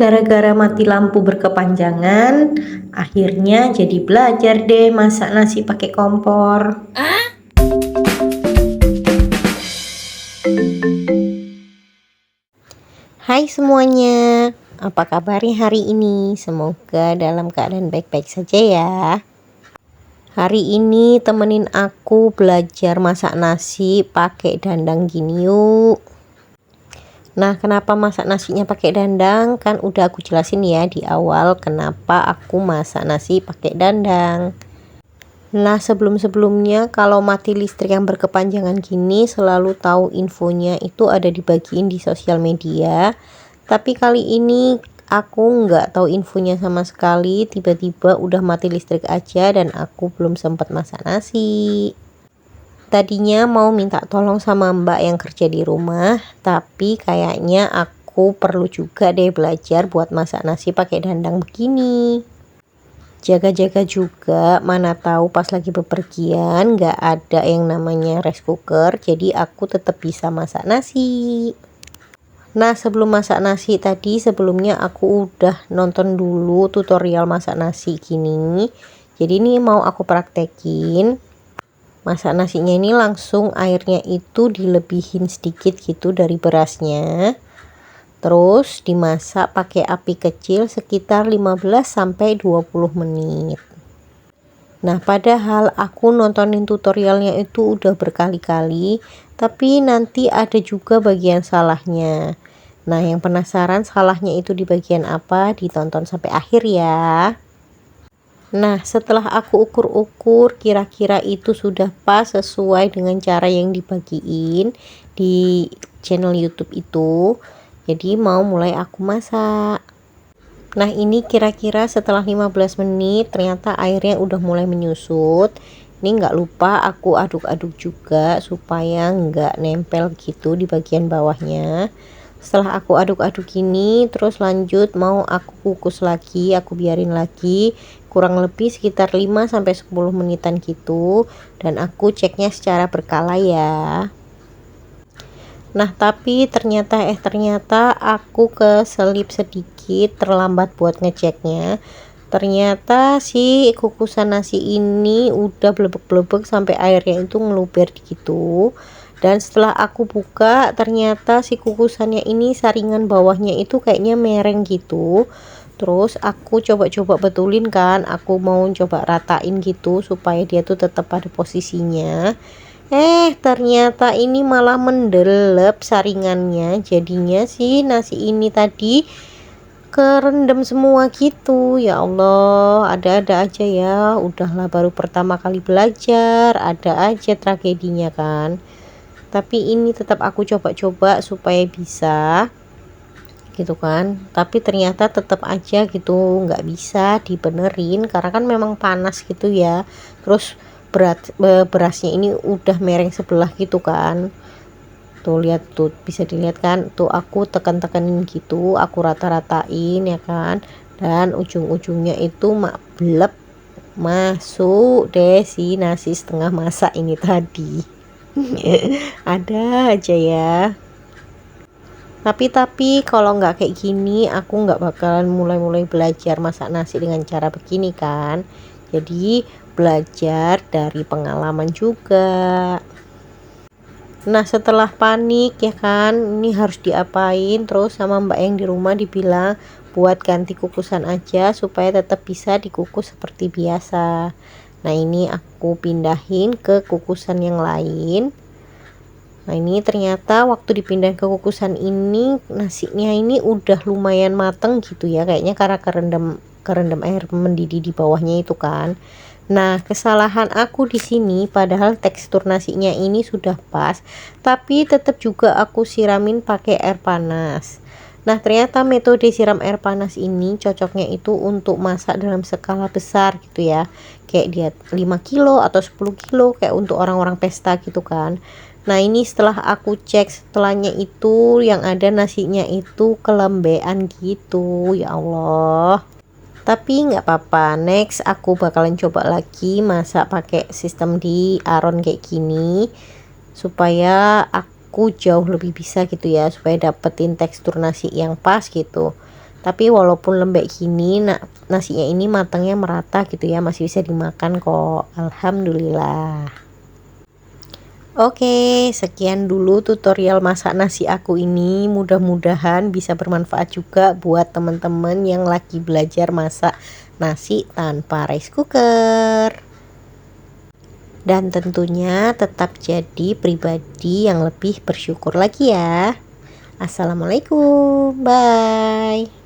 Gara-gara mati lampu berkepanjangan, akhirnya jadi belajar deh masak nasi pakai kompor. Hai semuanya, apa kabarnya hari ini? Semoga dalam keadaan baik-baik saja ya. Hari ini temenin aku belajar masak nasi pakai dandang gini yuk. Nah, kenapa masak nasinya pakai dandang? Kan udah aku jelasin ya di awal kenapa aku masak nasi pakai dandang. Nah, sebelum-sebelumnya kalau mati listrik yang berkepanjangan gini selalu tahu infonya itu ada dibagiin di sosial media. Tapi kali ini aku nggak tahu infonya sama sekali, tiba-tiba udah mati listrik aja dan aku belum sempat masak nasi. Tadinya mau minta tolong sama mbak yang kerja di rumah, tapi kayaknya aku perlu juga deh belajar buat masak nasi pakai dandang begini. Jaga-jaga juga, mana tahu pas lagi bepergian nggak ada yang namanya rice cooker, jadi aku tetap bisa masak nasi. Nah, sebelum masak nasi tadi, sebelumnya aku udah nonton dulu tutorial masak nasi gini. Jadi ini mau aku praktekin. Masak nasinya ini langsung airnya itu dilebihin sedikit gitu dari berasnya. Terus dimasak pakai api kecil sekitar 15-20 menit. Nah, padahal aku nontonin tutorialnya itu udah berkali-kali, tapi nanti ada juga bagian salahnya. Nah, yang penasaran salahnya itu di bagian apa? Ditonton sampai akhir ya. Nah, setelah aku ukur-ukur kira-kira itu sudah pas sesuai dengan cara yang dibagiin di channel YouTube itu. Jadi mau mulai aku masak. Nah, ini kira-kira setelah 15 menit ternyata airnya udah mulai menyusut. Ini nggak lupa aku aduk-aduk juga supaya nggak nempel gitu di bagian bawahnya. Setelah aku aduk-aduk ini terus lanjut mau aku kukus lagi, aku biarin lagi kurang lebih sekitar 5-10 menitan gitu, dan aku ceknya secara berkala ya. Nah, tapi ternyata aku keselip sedikit, terlambat buat ngeceknya. Ternyata si kukusan nasi ini udah blebek-blebek sampai airnya itu ngeluber gitu. Dan setelah aku buka ternyata si kukusannya ini saringan bawahnya itu kayaknya mereng gitu. Terus aku coba-coba betulin kan, aku mau coba ratain gitu supaya dia tuh tetap pada posisinya. Ternyata ini malah mendelep saringannya, jadinya si nasi ini tadi kerendam semua gitu. Ya Allah, ada-ada aja ya, udahlah baru pertama kali belajar, ada aja tragedinya kan. Tapi ini tetap aku coba-coba supaya bisa gitu kan, tapi ternyata tetap aja gitu nggak bisa dibenerin karena kan memang panas gitu ya. Terus berasnya ini udah mereng sebelah gitu kan, tuh lihat tuh, bisa dilihat kan tuh, aku tekan-tekanin gitu, aku rata-ratain ya kan, dan ujung-ujungnya itu bleb masuk deh si nasi setengah masak ini tadi. Ada aja ya. Tapi kalau nggak kayak gini aku nggak bakalan mulai belajar masak nasi dengan cara begini kan. Jadi belajar dari pengalaman juga. Nah, setelah panik ya kan, ini harus diapain, terus sama mbak yang di rumah dibilang buat ganti kukusan aja supaya tetap bisa dikukus seperti biasa. Nah, ini aku pindahin ke kukusan yang lain. Nah, ini ternyata waktu dipindahin ke kukusan ini nasinya ini udah lumayan mateng gitu ya, kayaknya karena kerendam air mendidih di bawahnya itu kan. Nah, kesalahan aku di sini padahal tekstur nasinya ini sudah pas, tapi tetap juga aku siramin pakai air panas. Nah, ternyata metode siram air panas ini cocoknya itu untuk masak dalam skala besar gitu ya. Kayak dia 5 kilo atau 10 kilo kayak untuk orang-orang pesta gitu kan. Nah, ini setelah aku cek setelahnya itu yang ada nasinya itu kelembean gitu. Ya Allah. Tapi nggak apa-apa, next aku bakalan coba lagi masak pakai sistem di aron kayak gini supaya aku jauh lebih bisa gitu ya, supaya dapetin tekstur nasi yang pas gitu. Tapi walaupun lembek gini, nasinya ini matangnya merata gitu ya, masih bisa dimakan kok. Alhamdulillah. Oke, sekian dulu tutorial masak nasi aku ini. Mudah-mudahan bisa bermanfaat juga buat teman-teman yang lagi belajar masak nasi tanpa rice cooker. Dan tentunya tetap jadi pribadi yang lebih bersyukur lagi ya. Assalamualaikum, bye.